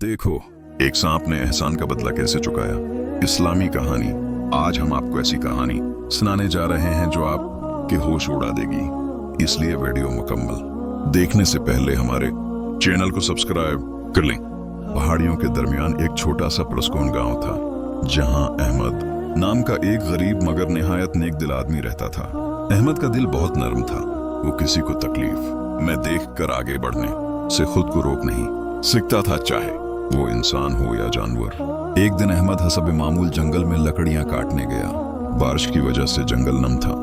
देखो, एक सांप ने एहसान का बदला कैसे चुकाया। इस्लामी कहानी। आज हम आपको ऐसी कहानी सुनाने जा रहे हैं जो आपके होश उड़ा देगी, इसलिए वीडियो मुकम्मल देखने से पहले हमारे चैनल को सब्सक्राइब कर लें। पहाड़ियों के दरमियान एक छोटा सा पुरस्कून गांव था, जहां अहमद नाम का एक गरीब मगर निहायत नेक दिल आदमी रहता था। अहमद का दिल बहुत नरम था। वो किसी को तकलीफ में देखकर आगे बढ़ने से खुद को रोक नहीं सकता था, चाहे वो इंसान हो या जानवर। एक दिन अहमद हसब मामूल जंगल में लकड़ियां काटने गया। बारिश की वजह से जंगल नम था,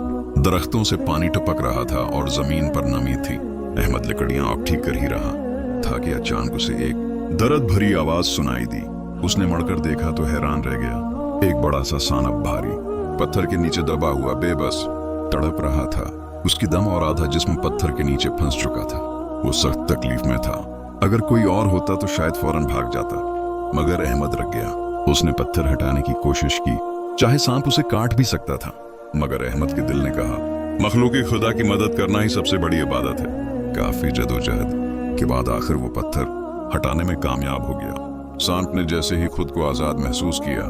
दरख्तों से पानी टपक रहा था और जमीन पर नमी थी। अहमद लकड़ियां अब ठीक कर ही रहा था कि अचानक उसे एक दर्द भरी आवाज सुनाई दी। उसने मुड़कर देखा तो हैरान रह गया। एक बड़ा सा सांप भारी पत्थर के नीचे दबा हुआ बेबस तड़प रहा था। उसकी दम और आधा जिस्म पत्थर के नीचे फंस चुका था। वो सख्त तकलीफ में था। अगर कोई और होता तो शायद फौरन भाग जाता, मगर अहमद रख गया। उसने पत्थर हटाने की कोशिश की, चाहे सांप उसे काट भी सकता था, मगर अहमद के दिल ने कहा, मखलूकी खुदा की मदद करना ही सबसे बड़ी इबादत है। काफी जदोजहद के बाद आखिर वो पत्थर हटाने में कामयाब हो गया। सांप ने जैसे ही खुद को आजाद महसूस किया,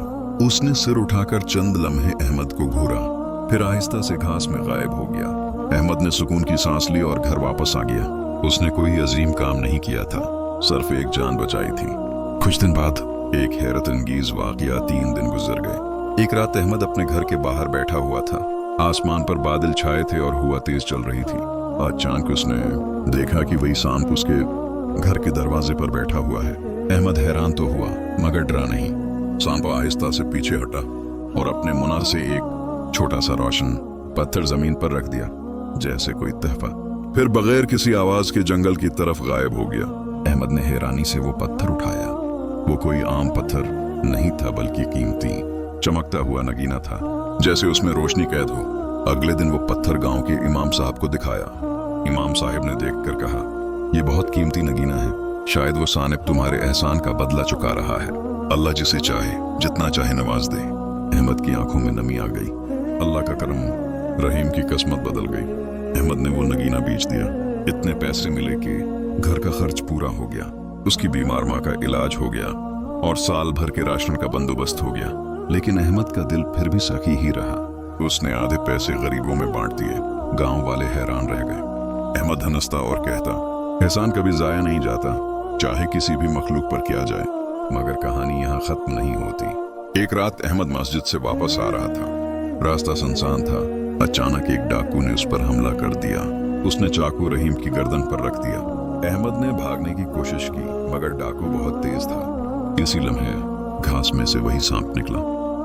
उसने सिर उठाकर चंद लम्हे अहमद को घूरा, फिर आहिस्ता से घास में गायब हो गया। अहमद ने सुकून की सांस ली और घर वापस आ गया। उसने कोई अजीम काम नहीं किया था, सिर्फ एक जान बचाई थी। कुछ दिन बाद एक हैरत अंगेज वाकया 3 दिन गुजर गए। एक रात अहमद अपने घर के बाहर बैठा हुआ था। आसमान पर बादल छाए थे और हवा तेज चल रही थी। अचानक उसने देखा कि वही सांप उसके घर के दरवाजे पर बैठा हुआ है। अहमद हैरान तो हुआ, मगर डरा नहीं। सांप आहिस्ता से पीछे हटा और अपने मुनार से एक छोटा सा रोशन पत्थर जमीन पर रख दिया, जैसे कोई तहफा। फिर बगैर किसी आवाज के जंगल की तरफ गायब हो गया। अहमद ने हैरानी से वो पत्थर उठाया। वो कोई आम पत्थर नहीं था, बल्कि कीमती चमकता हुआ नगीना था, जैसे उसमें रोशनी कैद हो। अगले दिन वो पत्थर गांव के इमाम साहब को दिखाया। इमाम साहब ने देखकर कहा, ये बहुत कीमती नगीना है। शायद वो सानिब तुम्हारे एहसान का बदला चुका रहा है। अल्लाह जिसे चाहे जितना चाहे नवाज दे। अहमद की आंखों में नमी आ गई। अल्लाह का करम, रहीम की किस्मत बदल गई। अहमद ने वो नगीना बेच दिया। इतने पैसे मिले कि घर का खर्च पूरा हो गया। उसकी बीमार माँ का इलाज हो गया और साल भर के राशन का बंदोबस्त हो गया। लेकिन अहमद का दिल फिर भी सखी ही रहा। उसने आधे पैसे गरीबों में बांट दिए। गांव वाले हैरान रह गए। अहमद हंसता और कहता, एहसान कभी जाया नहीं जाता, चाहे किसी भी मखलूक पर किया जाए। मगर कहानी यहाँ खत्म नहीं होती। एक रात अहमद मस्जिद से वापस आ रहा था। रास्ता सुनसान था। अचानक एक डाकू ने उस पर हमला कर दिया। उसने चाकू रहीम की गर्दन पर रख दिया। अहमद ने भागने की कोशिश की, मगर डाकू बहुत तेज था। इसी लम्हे घास में से वही सांप निकला।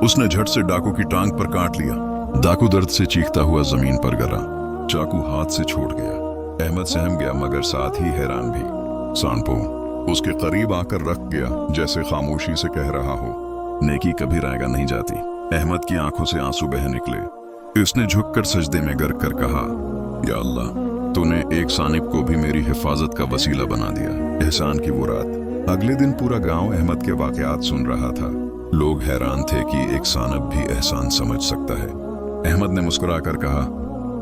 उसने झट से डाकू की टांग पर काट लिया। डाकू दर्द से चीखता हुआ जमीन पर गिरा। चाकू हाथ से छूट गया। अहमद सहम गया, मगर साथ ही हैरान भी। सांपो उसके करीब आकर रख गया, जैसे खामोशी से कह रहा हो, नेकी कभी रायगा नहीं जाती। अहमद की आंखों से आंसू बह निकले। उसने झुककर सजदे में गिर कर कहा, या अल्लाह, तूने एक सानिब को भी मेरी हिफाजत का वसीला बना दिया। एहसान की वो रात। अगले दिन पूरा गांव अहमद के वाकयात सुन रहा था। लोग हैरान थे कि एक सानिब भी एहसान समझ सकता है। अहमद ने मुस्कुराकर कहा,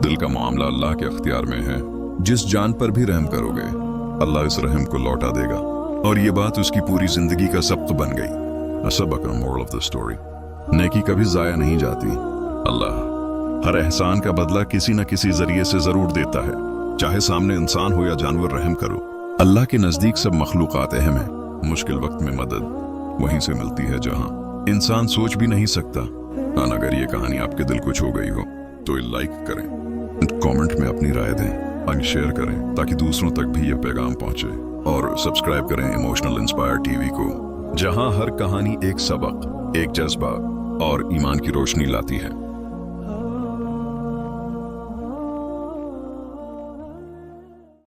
दिल का मामला अल्लाह के अख्तियार में है। जिस जान पर भी रहम करोगे, अल्लाह इस रहम को लौटा देगा। और ये बात उसकी पूरी जिंदगी का सबक बन गई। सबक, मोरल ऑफ द स्टोरी, नेकी कभी जाया नहीं जाती। अल्लाह हर एहसान का बदला किसी न किसी जरिए से जरूर देता है। चाहे सामने इंसान हो या जानवर, रहम करो। अल्लाह के नजदीक सब मखलूकात अहम है। मुश्किल वक्त में मदद वहीं से मिलती है जहां इंसान सोच भी नहीं सकता। अगर ये कहानी आपके दिल को छू गई हो तो लाइक करें, कमेंट में अपनी राय दें और शेयर करें, ताकि दूसरों तक भी ये पैगाम पहुंचे। और सब्सक्राइब करें इमोशनल इंस्पायर टीवी को, जहां हर कहानी एक सबक, एक जज्बा और ईमान की रोशनी लाती है।